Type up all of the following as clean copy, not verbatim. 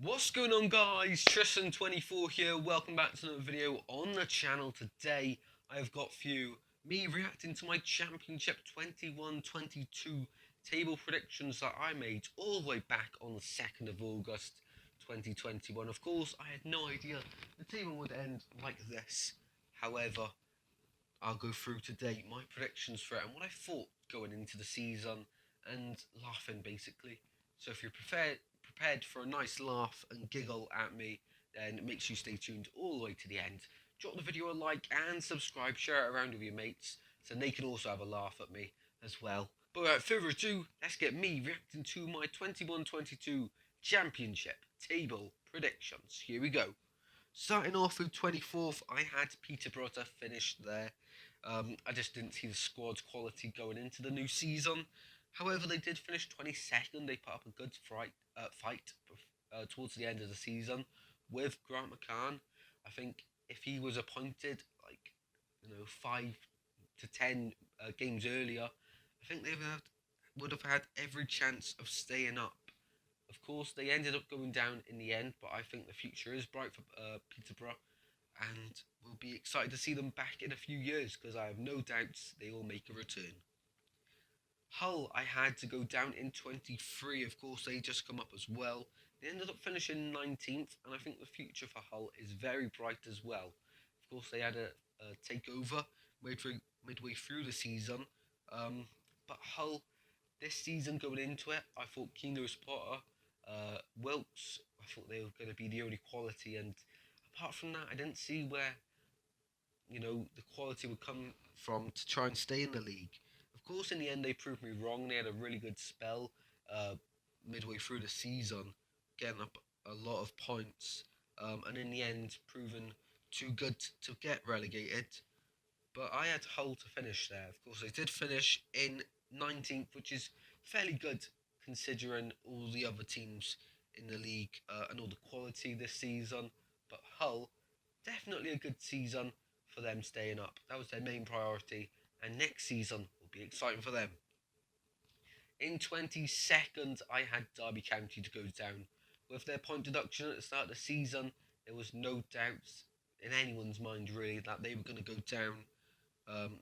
What's going on, guys? Tristan24 here. Welcome back to another video on the channel. Today I have got for you me reacting to my Championship 21-22 table predictions that I made all the way back on the 2nd of August 2021. Of course, I had no idea the table would end like this. However, I'll go through today my predictions for it and what I thought going into the season and laughing basically. So if you're prepared for a nice laugh and giggle at me, then make sure you stay tuned all the way to the end. Drop the video a like and subscribe, share it around with your mates so they can also have a laugh at me as well. But without further ado, let's get me reacting to my 21-22 Championship table predictions. Here we go. Starting off with 24th, I had Peterborough to finish there. I just didn't see the squad's quality going into the new season. However, they did finish 22nd. They put up a good fight towards the end of the season with Grant McCann. I think if he was appointed, 5 to 10 games earlier, I think they would have had every chance of staying up. Of course, they ended up going down in the end, but I think the future is bright for Peterborough, and we'll be excited to see them back in a few years because I have no doubts they will make a return. Hull, I had to go down in 23. Of course, they just come up as well. They ended up finishing 19th, and I think the future for Hull is very bright as well. Of course, they had a takeover midway through the season, but Hull, this season going into it, I thought Keenos Potter, Wilkes, I thought they were going to be the only quality, and apart from that, I didn't see where, the quality would come from to try and stay in the league. Of course, in the end, they proved me wrong. They had a really good spell midway through the season, getting up a lot of points, and in the end, proven too good to get relegated. But I had Hull to finish there. Of course, they did finish in 19th, which is fairly good considering all the other teams in the league and all the quality this season. But Hull, definitely a good season for them staying up. That was their main priority, and next season will be exciting for them. In 22nd, I had Derby County to go down. With their point deduction at the start of the season, there was no doubts in anyone's mind really that they were going to go down.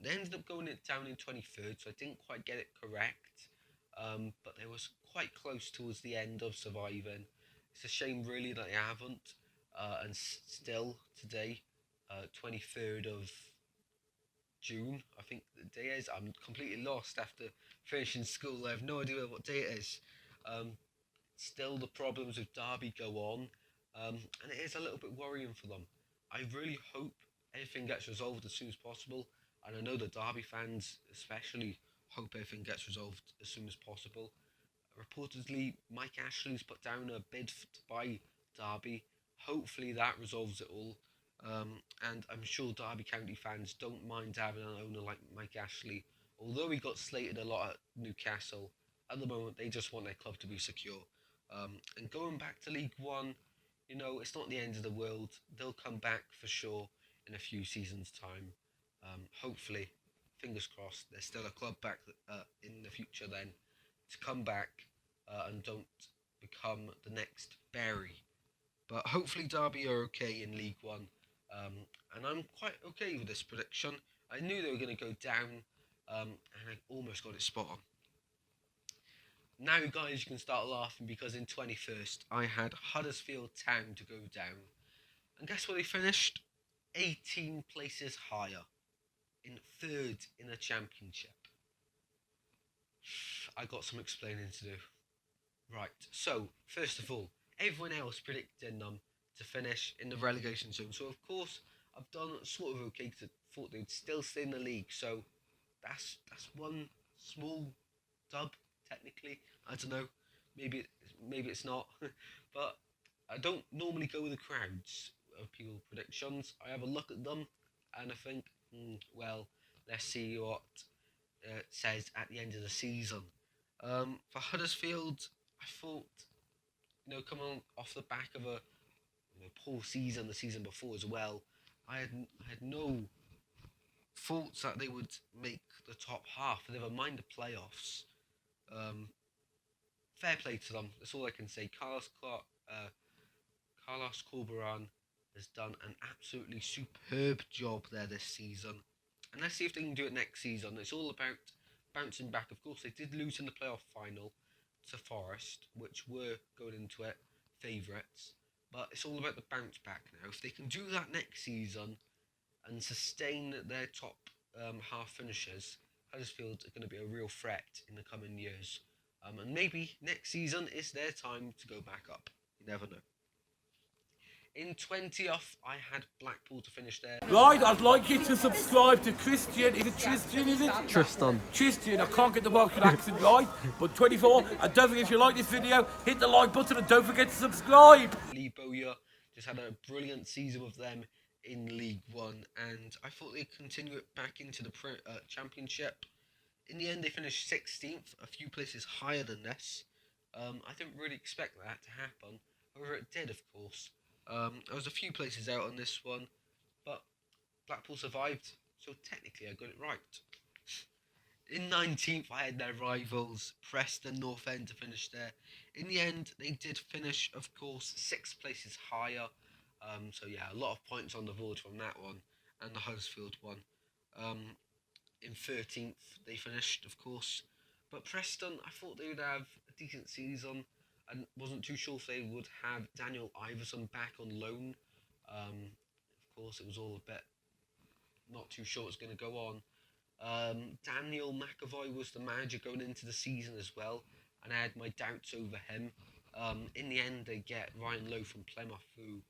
They ended up going down in 23rd, so I didn't quite get it correct. But they was quite close towards the end of surviving. It's a shame really that they haven't. And still today, 23rd of June, I think the day is. I'm completely lost after finishing school. I have no idea what day it is. Still, the problems with Derby go on, and it is a little bit worrying for them. I really hope everything gets resolved as soon as possible, and I know the Derby fans especially hope everything gets resolved as soon as possible. Reportedly, Mike Ashley's put down a bid to buy Derby. Hopefully that resolves it all. And I'm sure Derby County fans don't mind having an owner like Mike Ashley. Although he got slated a lot at Newcastle, at the moment they just want their club to be secure. And going back to League One, it's not the end of the world. They'll come back for sure in a few seasons' time. Hopefully, fingers crossed, there's still a club back in the future then to come back and don't become the next Bury. But hopefully Derby are okay in League One. And I'm quite okay with this prediction. I knew they were going to go down, and I almost got it spot on. Now, guys, you can start laughing because in 21st, I had Huddersfield Town to go down. And guess where they finished? 18 places higher, in 3rd in the Championship. I got some explaining to do. Right, so, first of all, everyone else predicted them to finish in the relegation zone. So, of course, I've done sort of okay because I thought they'd still stay in the league. So, that's one small dub, technically. I don't know. Maybe it's not. But I don't normally go with the crowds of people's predictions. I have a look at them and I think, well, let's see what it says at the end of the season. For Huddersfield, I thought, coming off the back of a poor season the season before as well, I had no thoughts that they would make the top half, never mind the playoffs. Fair play to them. That's all I can say. Carlos Clark Carlos Corberan has done an absolutely superb job there this season. And let's see if they can do it next season. It's all about bouncing back. Of course, they did lose in the playoff final to Forest, which were, going into it, favourites. But it's all about the bounce back now. If they can do that next season and sustain their top half finishes, Huddersfield are going to be a real threat in the coming years. And maybe next season is their time to go back up. You never know. In 20th, I had Blackpool to finish there. Right, I'd like you to subscribe to Christian. Is it Tristan, is it? Tristan. Tristan, I can't get the Welsh accent right, but 24. And don't forget, if you like this video, hit the like button and don't forget to subscribe. Lee Bowyer just had a brilliant season with them in League One, and I thought they'd continue it back into the Championship. In the end, they finished 16th, a few places higher than this. I didn't really expect that to happen. However, it did, of course. I was a few places out on this one, but Blackpool survived, so technically I got it right. In 19th, I had their rivals, Preston North End, to finish there. In the end, they did finish, of course, 6 places higher. So yeah, a lot of points on the board from that one, and the Huddersfield one. In 13th, they finished, of course. But Preston, I thought they would have a decent season. And wasn't too sure if they would have Daniel Iverson back on loan. Of course, it was all a bit not too sure what's going to go on. Daniel McAvoy was the manager going into the season as well, and I had my doubts over him. In the end, they get Ryan Lowe from Plymouth, who,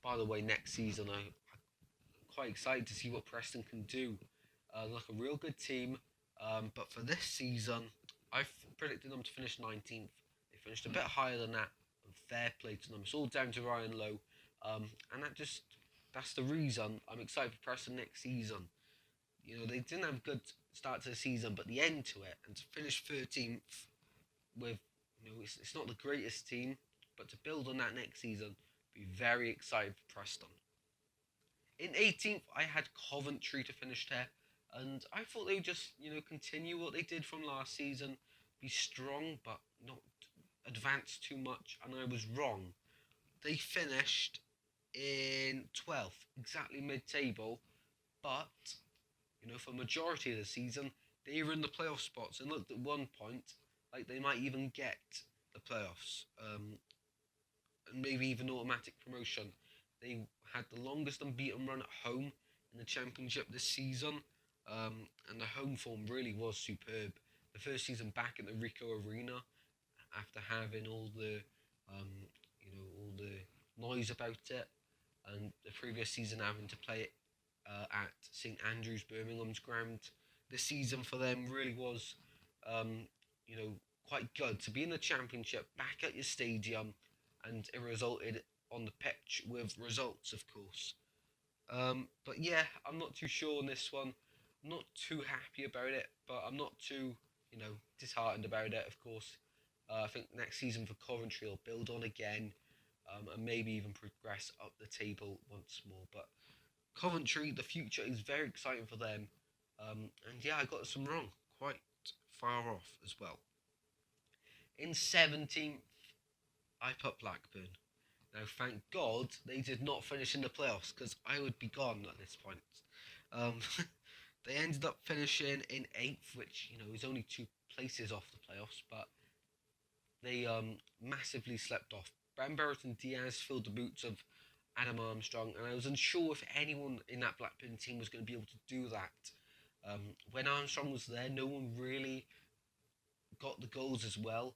by the way, next season I'm quite excited to see what Preston can do. Like a real good team, but for this season, I've predicted them to finish 19th. Finished a bit higher than that, and fair play to them. It's all down to Ryan Lowe, and that's the reason I'm excited for Preston next season. You know, they didn't have a good start to the season, but the end to it, and to finish 13th with, you know, it's not the greatest team, but to build on that next season, be very excited for Preston. In 18th, I had Coventry to finish there, and I thought they would just, you know, continue what they did from last season, be strong, but not advance too much, and I was wrong. They finished in 12th, exactly mid-table, but, you know, for majority of the season, they were in the playoff spots, and looked at one point like they might even get the playoffs, and maybe even automatic promotion. They had the longest unbeaten run at home in the Championship this season, and the home form really was superb. The first season back at the Ricoh Arena, after having all the, all the noise about it, and the previous season having to play it at St Andrews, Birmingham's ground. This season for them really was, quite good to be in the Championship, back at your stadium, and it resulted on the pitch with results, of course. But yeah, I'm not too sure on this one. I'm not too happy about it, but I'm not too, disheartened about it, of course. I think next season for Coventry will build on again, and maybe even progress up the table once more. But Coventry, the future is very exciting for them. And yeah, I got some wrong, quite far off as well. In 17th, I put Blackburn. Now, thank God they did not finish in the playoffs, because I would be gone at this point. They ended up finishing in 8th, which, is only 2 places off the playoffs, but they massively slept off. Bram Brereton Diaz filled the boots of Adam Armstrong, and I was unsure if anyone in that Blackburn team was going to be able to do that. When Armstrong was there, no one really got the goals as well,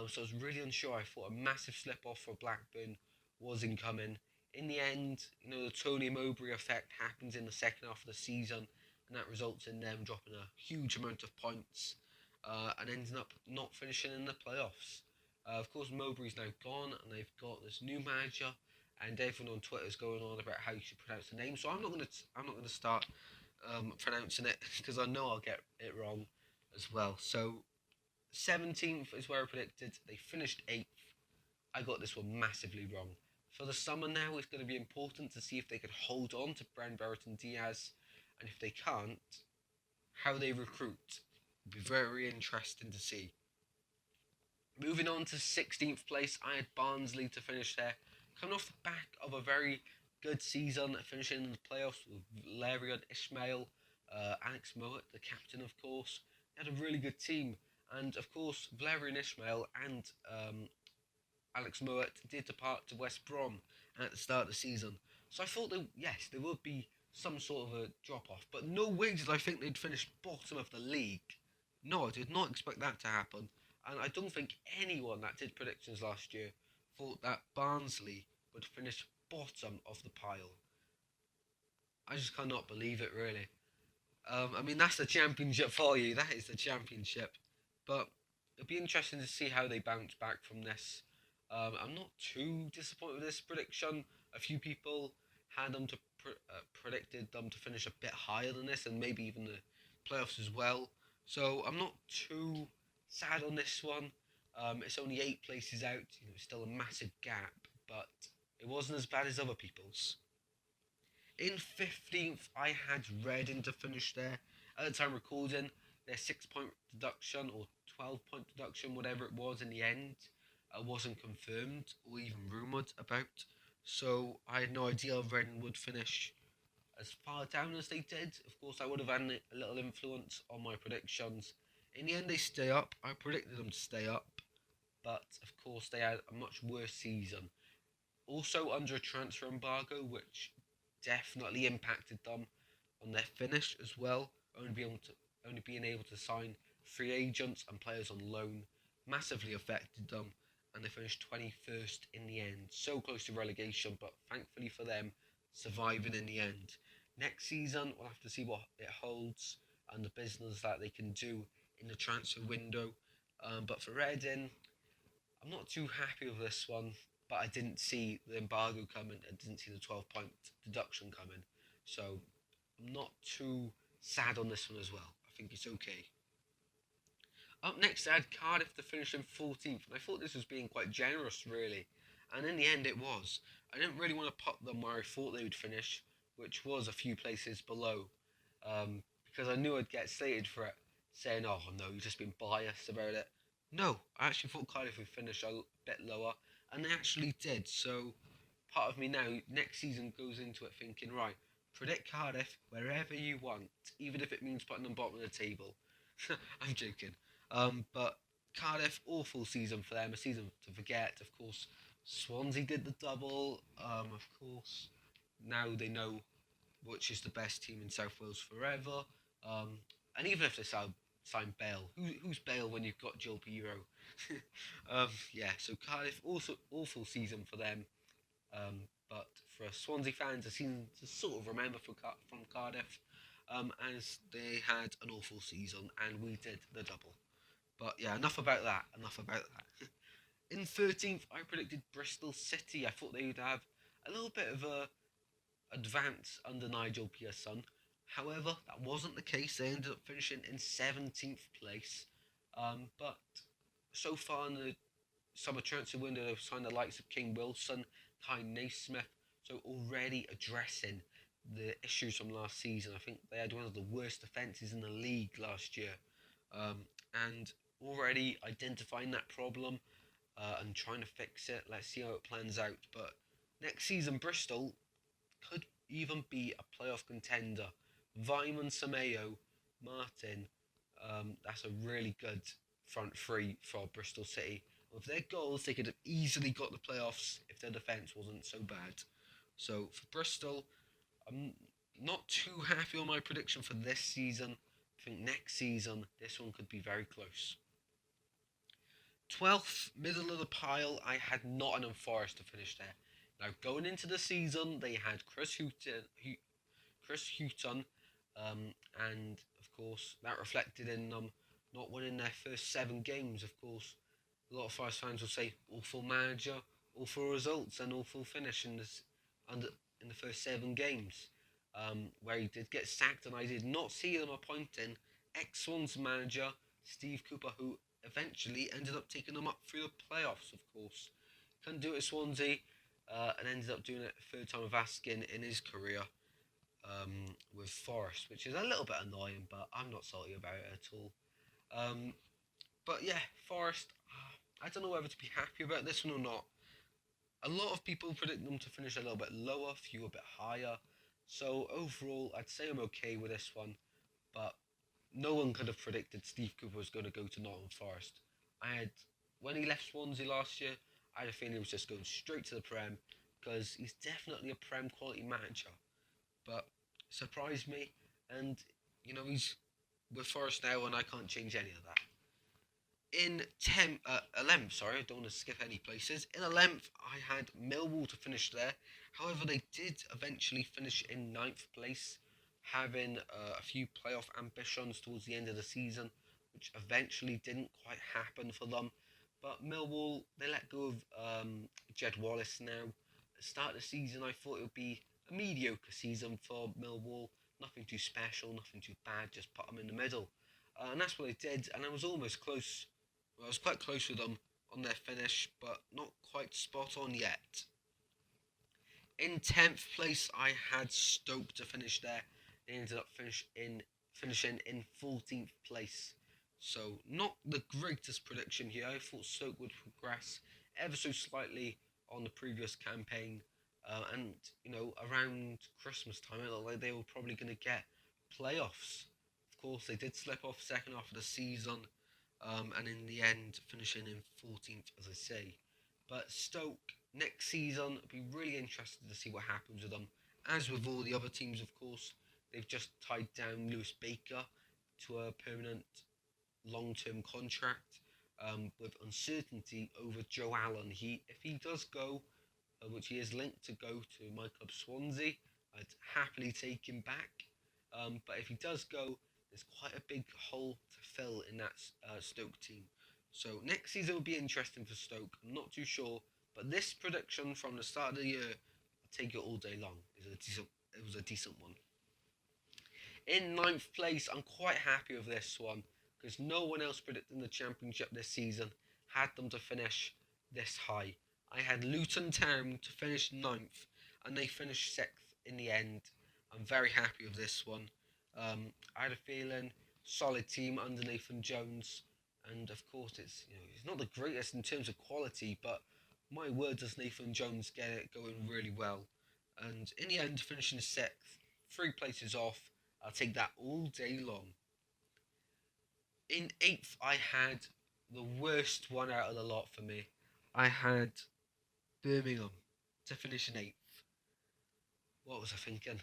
so I was really unsure. I thought a massive slip-off for Blackburn was incoming. In the end, the Tony Mowbray effect happens in the second half of the season, and that results in them dropping a huge amount of points and ending up not finishing in the playoffs. Of course, Mowbray's now gone, and they've got this new manager, and everyone on Twitter is going on about how you should pronounce the name. So I'm not gonna start pronouncing it, because I know I'll get it wrong as well. So 17th is where I predicted. They finished 8th. I got this one massively wrong. For the summer now, it's going to be important to see if they could hold on to Bram Brereton Diaz, and if they can't, how they recruit. It'll be very interesting to see. Moving on to 16th place, I had Barnsley to finish there. coming off the back of a very good season, finishing in the playoffs with Valerian Ismail, Alex Mowat, the captain, of course. They had a really good team, and of course, Valerian Ismail and Alex Mowat did depart to West Brom at the start of the season. So I thought that, yes, there would be some sort of a drop off, but no way did I think they'd finish bottom of the league. No, I did not expect that to happen, and I don't think anyone that did predictions last year thought that Barnsley would finish bottom of the pile. I just cannot believe it, really. I mean, that's the championship for you. That is the championship. But it'll be interesting to see how they bounce back from this. I'm not too disappointed with this prediction. A few people had them to predicted them to finish a bit higher than this, and maybe even the playoffs as well. So I'm not too sad on this one. It's only 8 places out. It's still a massive gap, but it wasn't as bad as other people's. In 15th, I had Reading to finish there. At the time recording, their 6 point deduction or 12 point deduction, whatever it was in the end, wasn't confirmed or even rumoured about. So I had no idea if Reading would finish as far down as they did. Of course, I would have had a little influence on my predictions. In the end, they stay up. I predicted them to stay up, but of course, they had a much worse season. Also under a transfer embargo, which definitely impacted them on their finish as well. Only being able to sign free agents and players on loan massively affected them, and they finished 21st in the end. So close to relegation, but thankfully for them, surviving in the end. Next season, we'll have to see what it holds and the business that they can do in the transfer window. But for Reading, I'm not too happy with this one, but I didn't see the embargo coming. I didn't see the 12 point deduction coming. So I'm not too sad on this one as well. I think it's okay. Up next, I had Cardiff to finish in 14th, and I thought this was being quite generous, really. And in the end, it was. I didn't really want to put them where I thought they would finish, which was a few places below, because I knew I'd get slated for it, saying, "Oh no, you've just been biased about it." No, I actually thought Cardiff would finish a bit lower, and they actually did. So part of me now, next season, goes into it thinking, right, predict Cardiff wherever you want, even if it means putting them bottom of the table. I'm joking. But Cardiff, awful season for them, a season to forget. Of course, Swansea did the double. Of course, now they know which is the best team in South Wales forever. And even if they sign Bale, who's Bale when you've got Joe Piro? Yeah, so Cardiff, also awful season for them. But for Swansea fans, a season to sort of remember from Cardiff, as they had an awful season and we did the double. But yeah, enough about that. In 13th, I predicted Bristol City. I thought they would have a little bit of a advance under Nigel Pearson. However, that wasn't the case. They ended up finishing in 17th place. But so far in the summer transfer window, they've signed the likes of King Wilson, Kai Naismith, so already addressing the issues from last season. I think they had one of the worst defences in the league last year, and already identifying that problem and trying to fix it. Let's see how it plans out. But next season, Bristol could even be a playoff contender. Vyman, Samayo, Martin, that's a really good front three for Bristol City. With their goals, they could have easily got the playoffs if their defence wasn't so bad. So for Bristol, I'm not too happy on my prediction for this season. I think next season, this one could be very close. 12th, middle of the pile, I had Nottingham Forest to finish there. Now, going into the season, they had Chris Hughton, and of course, that reflected in them not winning their first 7 games. Of course, a lot of Forest fans will say awful manager, awful results, and awful finish in the first 7 games, where he did get sacked, and I did not see them appointing ex-Swans manager Steve Cooper, who eventually ended up taking them up through the playoffs. Of course, couldn't do it at Swansea, and ended up doing it a third time of asking in his career. With Forest, which is a little bit annoying, but I'm not salty about it at all. But yeah, Forest, I don't know whether to be happy about this one or not. A lot of people predict them to finish a little bit lower, few a bit higher. So overall, I'd say I'm okay with this one, but no one could have predicted Steve Cooper was going to go to Nottingham Forest. I had when he left Swansea last year, I had a feeling he was just going straight to the Prem because he's definitely a Prem quality manager. But surprised me, and he's with Forest now, and I can't change any of that. In 11th, sorry, I don't want to skip any places. In 11th, I had Millwall to finish there. However, they did eventually finish in ninth place, having a few playoff ambitions towards the end of the season, which eventually didn't quite happen for them. But Millwall, they let go of Jed Wallace now. At the start of the season, I thought it would be a mediocre season for Millwall. Nothing too special, nothing too bad, just put them in the middle. And that's what they did, and I was almost close. Well, I was quite close with them on their finish, but not quite spot on yet. In 10th place, I had Stoke to finish there. They ended up finishing in 14th place. So, not the greatest prediction here. I thought Stoke would progress ever so slightly on the previous campaign. And, around Christmas time, it looked like they were probably going to get playoffs. Of course, they did slip off second half of the season, and in the end, finishing in 14th, as I say. But Stoke, next season, I'd be really interested to see what happens with them. As with all the other teams, of course, they've just tied down Lewis Baker to a permanent long-term contract, with uncertainty over Joe Allen. If he does go, which he is linked to go to my club Swansea, I'd happily take him back. But if he does go, there's quite a big hole to fill in that Stoke team. So next season will be interesting for Stoke. I'm not too sure, but this prediction from the start of the year, I'll take it all day long. It was a decent one. In ninth place, I'm quite happy with this one because no one else predicting the Championship this season had them to finish this high. I had Luton Town to finish ninth, and they finished sixth in the end. I'm very happy with this one. I had a feeling solid team under Nathan Jones, and of course he's not the greatest in terms of quality, but my word does Nathan Jones get it going really well. And in the end, finishing sixth, 3 places off, I'll take that all day long. In eighth, I had the worst one out of the lot for me. I had Birmingham to finish in eighth. What was I thinking?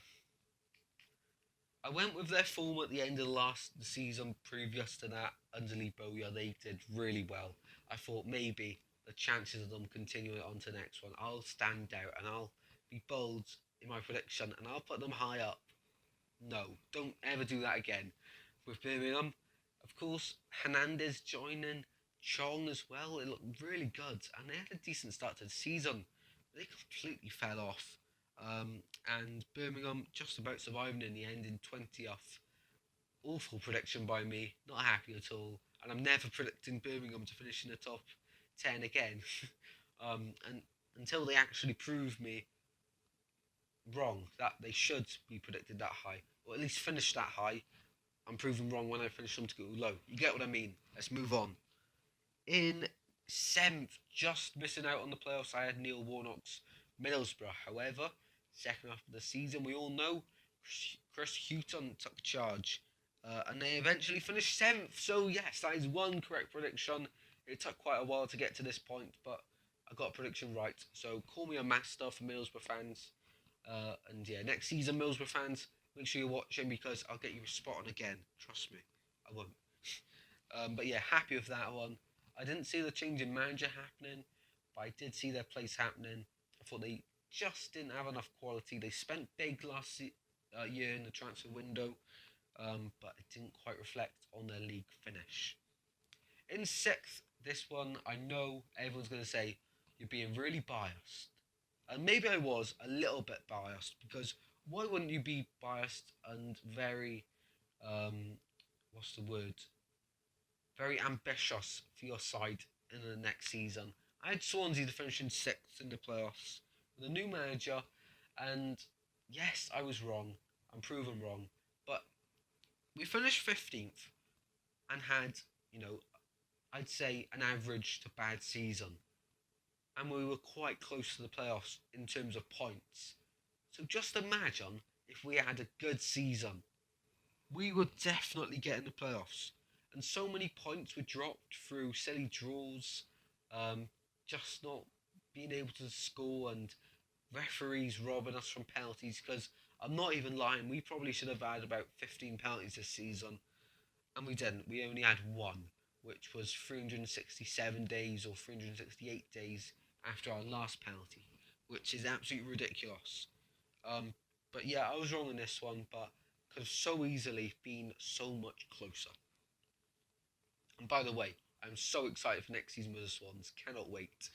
I went with their form at the end of the season previous to that under Lee Bowyer. They did really well. I thought maybe the chances of them continuing on to the next one, I'll stand out and I'll be bold in my prediction and I'll put them high up. No, don't ever do that again. With Birmingham, of course, Hernandez joining, Chong as well. It looked really good and they had a decent start to the season. They completely fell off. And Birmingham just about surviving in the end in 20th. Awful prediction by me, not happy at all. And I'm never predicting Birmingham to finish in the top 10 again. And until they actually prove me wrong, that they should be predicted that high, or at least finish that high, I'm proven wrong when I finish them to go low. You get what I mean? Let's move on. In 7th, just missing out on the playoffs, I had Neil Warnock's Middlesbrough. However, second half of the season, we all know Chris Hughton took charge, and they eventually finished 7th. So yes, that is one correct prediction. It took quite a while to get to this point, but I got a prediction right. So call me a master for Middlesbrough fans. And yeah, next season, Middlesbrough fans, make sure you're watching because I'll get you a spot on again. Trust me, I won't. But yeah, happy with that one. I didn't see the change in manager happening, but I did see their place happening. I thought they just didn't have enough quality. They spent big last year in the transfer window, but it didn't quite reflect on their league finish. In 6th, this one, I know everyone's going to say you're being really biased. And maybe I was a little bit biased because why wouldn't you be biased and very, what's the word? Very ambitious for your side in the next season. I had Swansea to finish in 6th in the playoffs with a new manager, and yes, I was wrong. I'm proven wrong. But we finished 15th and had, I'd say an average to bad season. and we were quite close to the playoffs in terms of points. So just imagine if we had a good season, we would definitely get in the playoffs. And so many points were dropped through silly draws, um, just not being able to score, and referees robbing us from penalties. Because I'm not even lying, we probably should have had about 15 penalties this season, and we didn't. We only had one, which was 367 days or 368 days after our last penalty, which is absolutely ridiculous. Um, but yeah, I was wrong on this one, but could have so easily been so much closer. And by the way, I'm so excited for next season with the Swans. Cannot wait.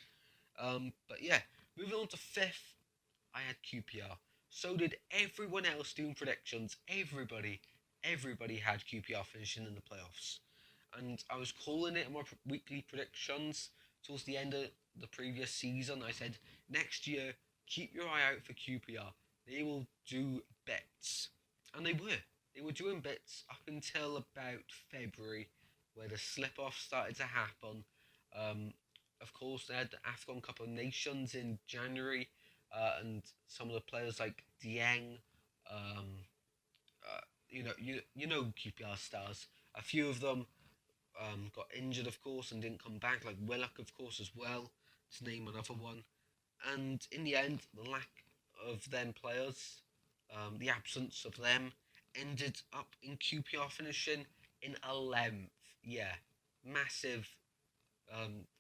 But yeah, moving on to fifth, I had QPR. So did everyone else doing predictions. Everybody had QPR finishing in the playoffs. And I was calling it in my weekly predictions towards the end of the previous season. I said, next year, keep your eye out for QPR. They will do bits. And they were. They were doing bits up until about February, where the slip-off started to happen. Um, of course, they had the AFCON Cup of Nations in January, and some of the players like Dieng, um, you know QPR stars. A few of them got injured, of course, and didn't come back, like Willock, of course, as well, to name another one. And in the end, the lack of them players, the absence of them, ended up in QPR finishing in 11th. Yeah, massive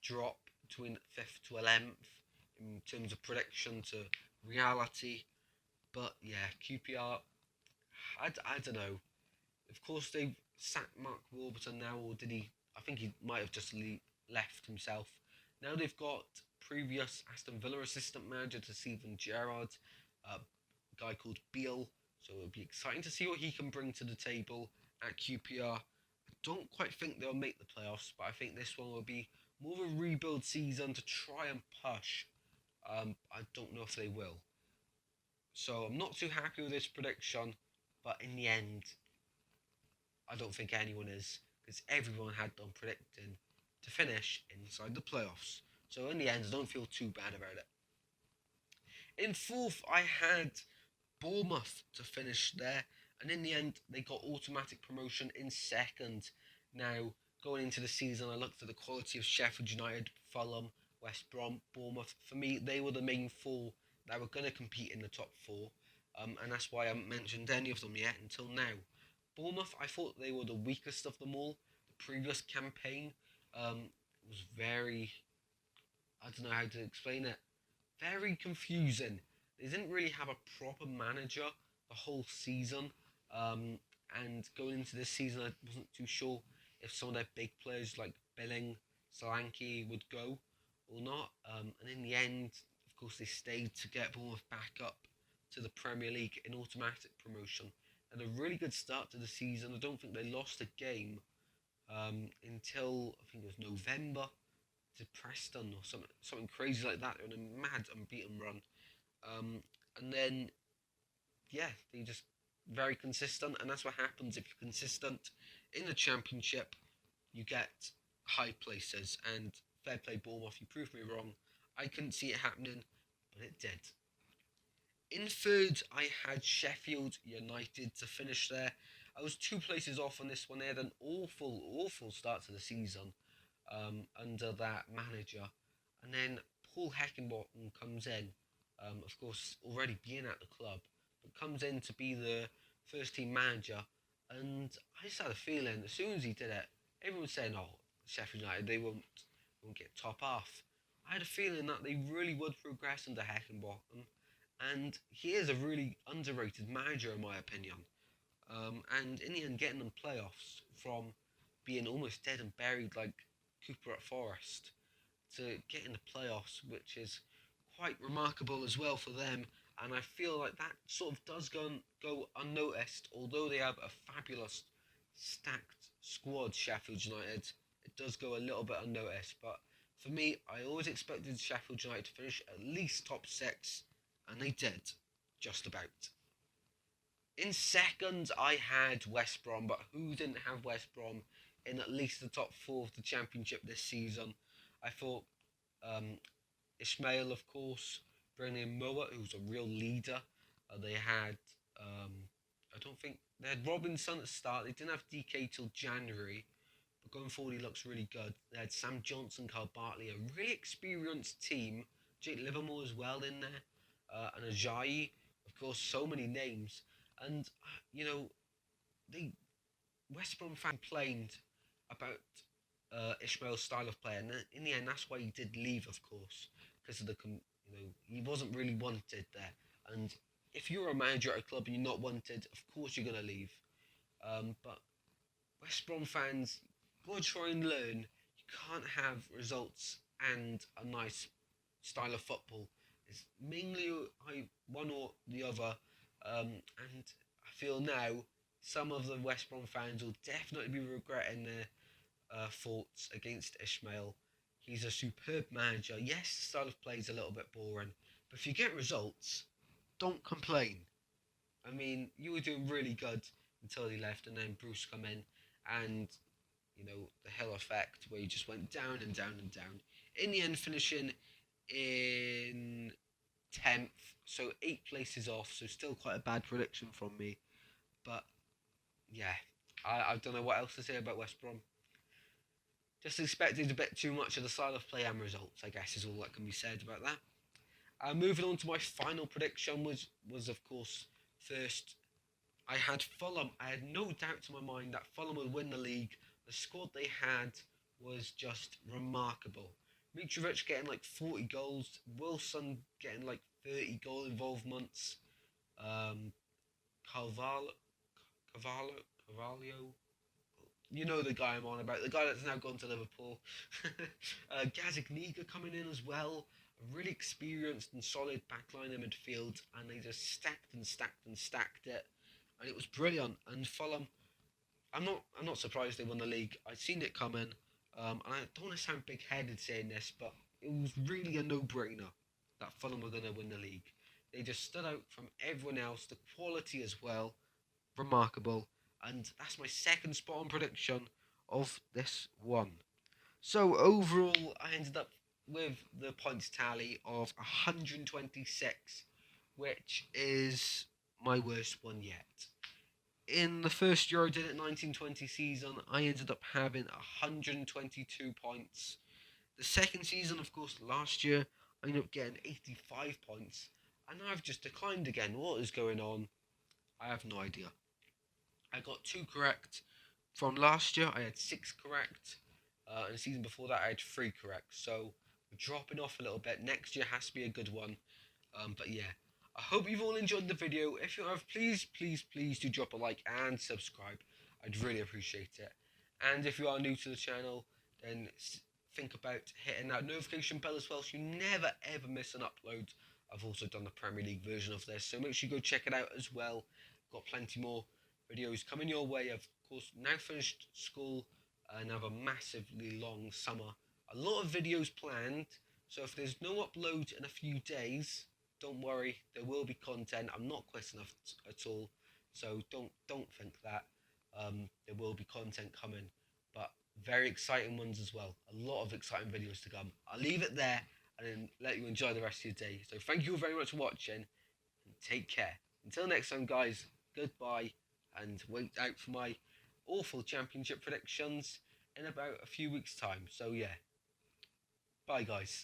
drop between 5th to 11th in terms of prediction to reality. But yeah, QPR, I don't know. Of course, they've sacked Mark Warburton now, or did he? I think he might have just left himself. Now they've got previous Aston Villa assistant manager to Steven Gerrard, a guy called Beale. So it'll be exciting to see what he can bring to the table at QPR. I don't quite think they'll make the playoffs, but I think this one will be more of a rebuild season to try and push. I don't know if they will. So I'm not too happy with this prediction, but in the end, I don't think anyone is, because everyone had them predicting to finish inside the playoffs. So in the end, I don't feel too bad about it. In fourth, I had Bournemouth to finish there, and in the end, they got automatic promotion in second. Now, going into the season, I looked at the quality of Sheffield United, Fulham, West Brom, Bournemouth. For me, they were the main four that were going to compete in the top four, and that's why I haven't mentioned any of them yet until now. Bournemouth, I thought they were the weakest of them all. The previous campaign was very, I don't know how to explain it, very confusing. They didn't really have a proper manager the whole season. And going into this season, I wasn't too sure if some of their big players like Billing, Solanke would go or not. And in the end, of course, they stayed to get Bournemouth back up to the Premier League in automatic promotion. Had a really good start to the season. I don't think they lost a game until I think it was November to Preston or something crazy like that. They're on a mad unbeaten run. Um, and then, yeah, they just very consistent, and that's what happens if you're consistent in the Championship. You get high places, and fair play Bournemouth, you proved me wrong. I couldn't see it happening, but it did. In third, I had Sheffield United to finish there. I was 2 places off on this one. They had an awful start to the season under that manager. And then Paul Heckingbottom comes in, of course, already being at the club, but comes in to be the first team manager. And I just had a feeling, as soon as he did it, everyone was saying, oh, Sheffield United, they won't get top half. I had a feeling that they really would progress under Heckingbottom. And he is a really underrated manager, in my opinion. And in the end, getting them playoffs from being almost dead and buried like Cooper at Forest to getting the playoffs, which is quite remarkable as well for them. And I feel like that sort of does go unnoticed, although they have a fabulous stacked squad, Sheffield United. It does go a little bit unnoticed, but for me, I always expected Sheffield United to finish at least top 6, and they did, just about. In second, I had West Brom, but who didn't have West Brom in at least the top 4 of the Championship this season? I thought Ismail, of course, bringing in Moa, who's a real leader. They had, I don't think, they had Robinson at the start. They didn't have DK till January, but going forward, he looks really good. They had Sam Johnson, Carl Bartley, a really experienced team. Jake Livermore as well in there, and Ajayi, of course, so many names. And, they West Brom fan complained about Ishmael's style of play, and in the end, that's why he did leave, of course, because of he wasn't really wanted there. And if you're a manager at a club and you're not wanted, of course you're gonna leave. But West Brom fans, gotta try and learn. You can't have results and a nice style of football. It's mainly one or the other, and I feel now some of the West Brom fans will definitely be regretting their thoughts against Ishmael. He's a superb manager. Yes, the style of play is a little bit boring, but if you get results, don't complain. I mean, you were doing really good until he left, and then Bruce come in, and the Hill effect, where he just went down and down and down. In the end, finishing in 10th, so 8 places off, so still quite a bad prediction from me. But yeah, I don't know what else to say about West Brom. Just expected a bit too much of the style of play and results, I guess, is all that can be said about that. Moving on to my final prediction was of course first. I had Fulham. I had no doubt in my mind that Fulham would win the league. The squad they had was just remarkable. Mitrovic getting like 40 goals, Wilson getting like 30 goal involvements, Carvalho, you know the guy I'm on about, the guy that's now gone to Liverpool. Gazigniga coming in as well, a really experienced and solid backline in midfield, and they just stacked and stacked and stacked it, and it was brilliant. And Fulham, I'm not surprised they won the league. I'd seen it coming, and I don't want to sound big-headed saying this, but it was really a no-brainer that Fulham were going to win the league. They just stood out from everyone else, the quality as well, remarkable. And that's my second spot on prediction of this one. So overall, I ended up with the points tally of 126, which is my worst one yet. In the first year I did it, 1920 season, I ended up having 122 points. The second season, of course, last year, I ended up getting 85 points. And I've just declined again. What is going on? I have no idea. I got 2 correct. From last year, I had 6 correct. And the season before that, I had 3 correct. So, we're dropping off a little bit. Next year has to be a good one. But yeah, I hope you've all enjoyed the video. If you have, please do drop a like and subscribe. I'd really appreciate it. And if you are new to the channel, then think about hitting that notification bell as well, so you never ever miss an upload. I've also done the Premier League version of this, so make sure you go check it out as well. Got plenty more videos coming your way. I've, of course, now finished school and have a massively long summer. A lot of videos planned, so if there's no upload in a few days, don't worry, there will be content. I'm not quitting at all, so don't think that. There will be content coming, but very exciting ones as well. A lot of exciting videos to come. I'll leave it there and then let you enjoy the rest of your day. So thank you very much for watching, and take care. Until next time, guys, goodbye, and wait out for my awful championship predictions in about a few weeks' time. So yeah, bye guys.